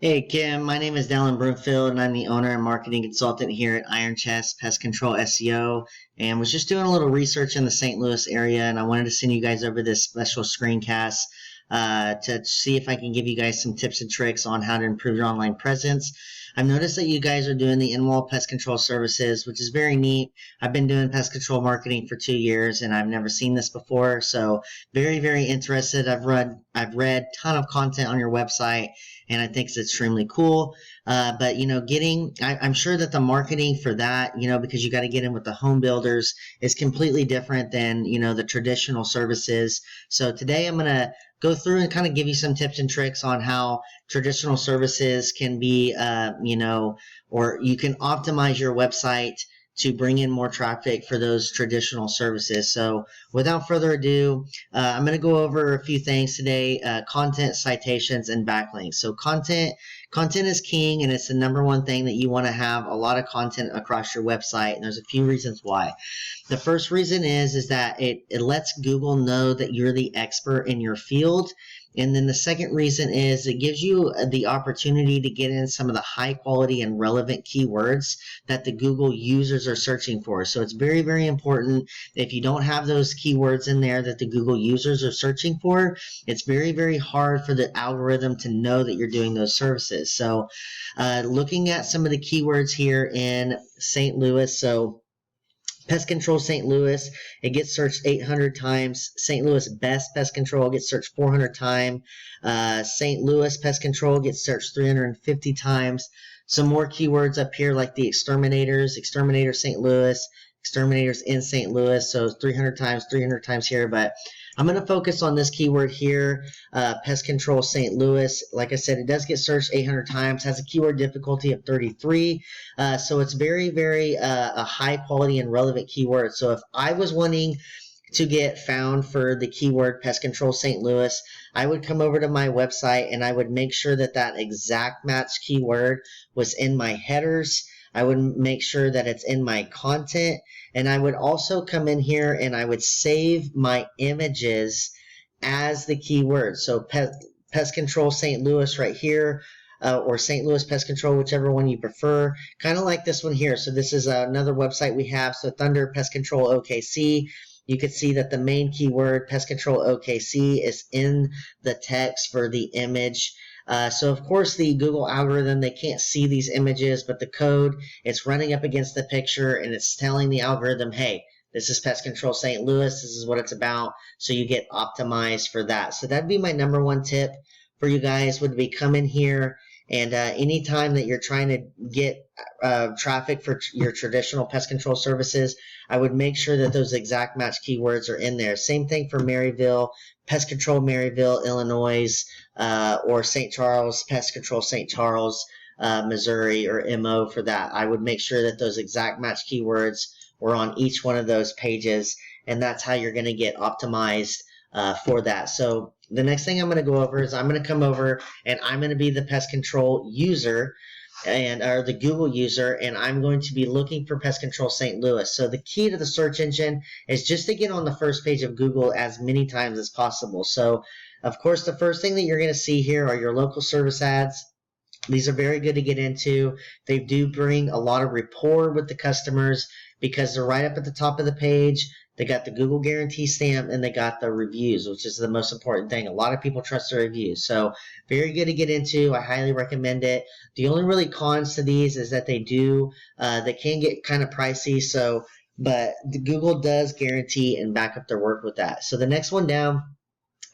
Hey Kim, my name is Dallin Broomfield and I'm the owner and marketing consultant here at Iron Chest Pest Control SEO, and was just doing a little research in the St. Louis area, and I wanted to send you guys over this special screencast to see if I can give you guys some tips and tricks on how to improve your online presence. I've noticed that you guys are doing the in-wall pest control services, which is very neat. I've been doing pest control marketing for 2 years and I've never seen this before, so very interested. I've read a ton of content on your website and I think it's extremely cool. But I'm sure that the marketing for that, because you got to get in with the home builders, is completely different than the traditional services. So today I'm gonna go through and kind of give you some tips and tricks on how traditional services can be, or you can optimize your website to bring in more traffic for those traditional services. So without further ado, I'm going to go over a few things today: content, citations, and backlinks. So content is king, and it's the number one thing that you want to have a lot of content across your website. And there's a few reasons why. The first reason is that it lets Google know that you're the expert in your field. And then the second reason is it gives you the opportunity to get in some of the high quality and relevant keywords that the Google users are searching for. So it's very important. If you don't have those keywords in there that the Google users are searching for, it's very hard for the algorithm to know that you're doing those services. So looking at some of the keywords here in St. Louis, so Pest Control St. Louis, it gets searched 800 times. St. Louis Best Pest Control gets searched 400 times. St. Louis Pest Control gets searched 350 times. Some more keywords up here like the Exterminators, Exterminators St. Louis, Exterminators in St. Louis, so 300 times here, but I'm going to focus on this keyword here, Pest Control St. Louis. Like I said, it does get searched 800 times, has a keyword difficulty of 33, so it's very a high quality and relevant keyword. So if I was wanting to get found for the keyword Pest Control St. Louis, I would come over to my website and I would make sure that that exact match keyword was in my headers. I would make sure that it's in my content, and I would also come in here and I would save my images as the keyword. So Pest Control St. Louis right here, or St. Louis Pest Control, whichever one you prefer. Kind of like this one here. So this is another website we have. So Thunder Pest Control OKC. You can see that the main keyword Pest Control OKC is in the text for the image. So of course the Google algorithm, they can't see these images, but the code, it's running up against the picture and it's telling the algorithm, hey, this is Pest Control St. Louis, this is what it's about, so you get optimized for that. So that'd be my number one tip for you guys, would be come in here and anytime that you're trying to get traffic for your traditional pest control services, I would make sure that those exact match keywords are in there. Same thing for Maryville, Pest Control Maryville, Illinois, or St. Charles, Pest Control St. Charles, Missouri, or MO for that. I would make sure that those exact match keywords were on each one of those pages, and that's how you're going to get optimized for that. So the next thing I'm going to go over is I'm going to come over and I'm going to be the pest control user, or the Google user, and I'm going to be looking for Pest Control St. Louis. So the key to the search engine is just to get on the first page of Google as many times as possible. So of course the first thing that you're going to see here are your local service ads. These are very good to get into. They do bring a lot of rapport with the customers because they're right up at the top of the page. They got the Google guarantee stamp and they got the reviews, which is the most important thing. A lot of people trust the reviews. So very good to get into. I highly recommend it. The only really cons to these is that they can get kind of pricey. So, but the Google does guarantee and back up their work with that. So the next one down,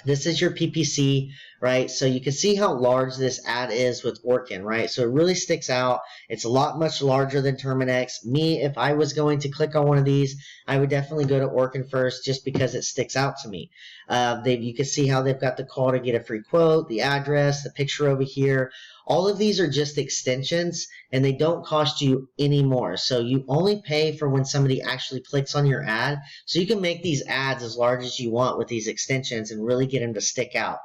this is your PPC, right? So you can see how large this ad is with Orkin, right? So it really sticks out. It's a lot much larger than Terminex. Me, if I was going to click on one of these, I would definitely go to Orkin first just because it sticks out to me. You can see how they've got the call to get a free quote, the address, the picture over here. All of these are just extensions and they don't cost you any more. So you only pay for when somebody actually clicks on your ad. So you can make these ads as large as you want with these extensions and really get them to stick out.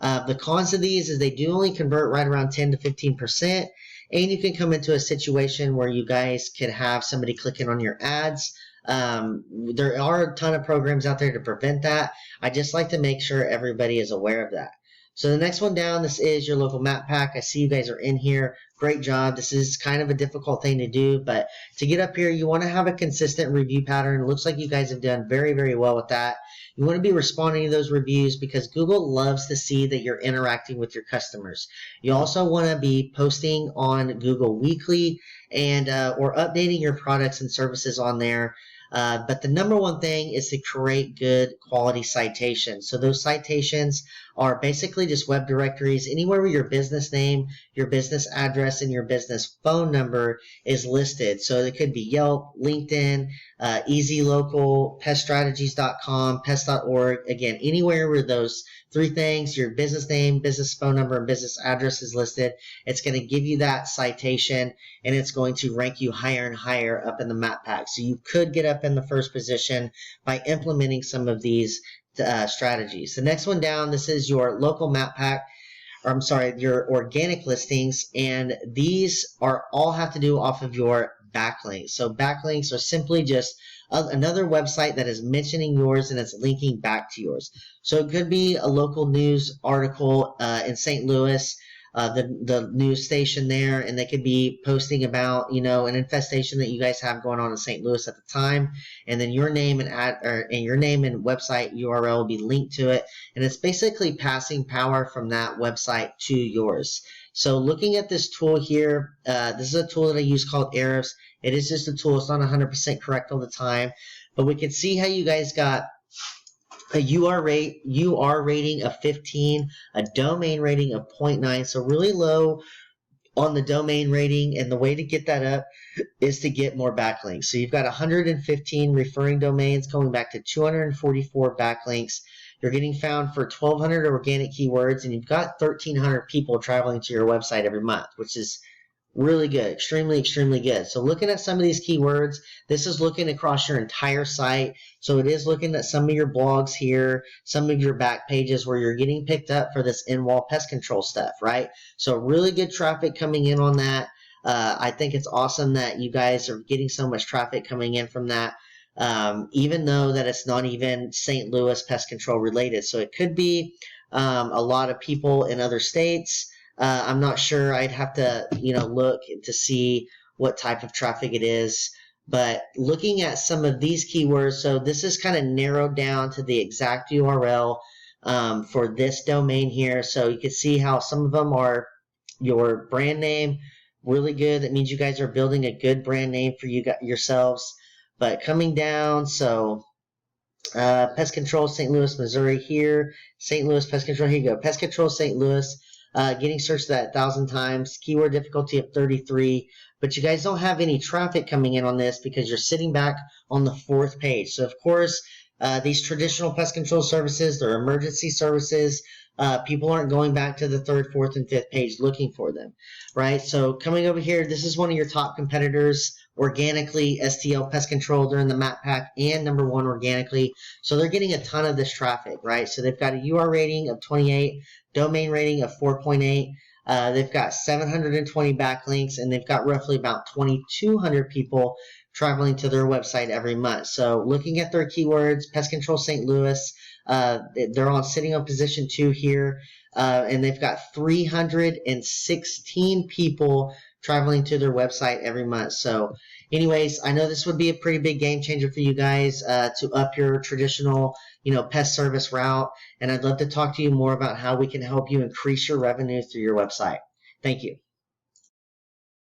The cons of these is they do only convert right around 10 to 15%. And you can come into a situation where you guys can have somebody clicking on your ads. There are a ton of programs out there to prevent that. I just like to make sure everybody is aware of that. So the next one down, this is your local map pack. I see you guys are in here. Great job. This is kind of a difficult thing to do, but to get up here, you want to have a consistent review pattern. It looks like you guys have done very, very well with that. You want to be responding to those reviews because Google loves to see that you're interacting with your customers. You also want to be posting on Google Weekly and or updating your products and services on there. But the number one thing is to create good quality citations. So those citations are basically just web directories anywhere where your business name, your business address, and your business phone number is listed. So it could be Yelp, LinkedIn, Easy Local, peststrategies.com, pest.org. Again, anywhere where those three things, your business name, business phone number, and business address is listed, it's going to give you that citation, and it's going to rank you higher and higher up in the map pack. So you could get up in the first position by implementing some of these strategies. The next one down, this is your local map pack, or I'm sorry, your organic listings, and these are all have to do off of your backlinks. So backlinks are simply just another website that is mentioning yours and it's linking back to yours. So it could be a local news article in St. Louis, the news station there, and they could be posting about, an infestation that you guys have going on in St. Louis at the time, and then your name and your name and website URL will be linked to it, and it's basically passing power from that website to yours. So looking at this tool here, this is a tool that I use called Ahrefs. It is just a tool. It's not 100% correct all the time, but we can see how you guys got a UR rating of 15, a domain rating of 0.9, so really low on the domain rating, and the way to get that up is to get more backlinks. So you've got 115 referring domains going back to 244 backlinks. You're getting found for 1,200 organic keywords, and you've got 1,300 people traveling to your website every month, which is really good, extremely, extremely good. So looking at some of these keywords, this is looking across your entire site. So it is looking at some of your blogs here, some of your back pages where you're getting picked up for this in-wall pest control stuff, right? So really good traffic coming in on that. I think it's awesome that you guys are getting so much traffic coming in from that, even though that it's not even St. Louis pest control related. So it could be a lot of people in other states. I'm not sure. I'd have to, look to see what type of traffic it is. But looking at some of these keywords, so this is kind of narrowed down to the exact URL for this domain here. So you can see how some of them are your brand name, really good. That means you guys are building a good brand name for yourselves. But coming down, so Pest Control St. Louis, Missouri here. St. Louis Pest Control, here you go. Pest Control St. Louis. Getting searched that 1,000 times, keyword difficulty of 33, but you guys don't have any traffic coming in on this because you're sitting back on the 4th page. So of course, these traditional pest control services, they're emergency services. People aren't going back to the 3rd, 4th, and 5th page looking for them, right? So coming over here, this is one of your top competitors organically, STL Pest Control. They're in the map pack and #1 organically. So they're getting a ton of this traffic, right? So they've got a UR rating of 28, domain rating of 4.8. They've got 720 backlinks, and they've got roughly about 2,200 people traveling to their website every month. So looking at their keywords, Pest Control St. Louis, they're sitting on position 2 here, and they've got 316 people traveling to their website every month. So anyways, I know this would be a pretty big game changer for you guys to up your traditional pest service route, and I'd love to talk to you more about how we can help you increase your revenue through your website. Thank you.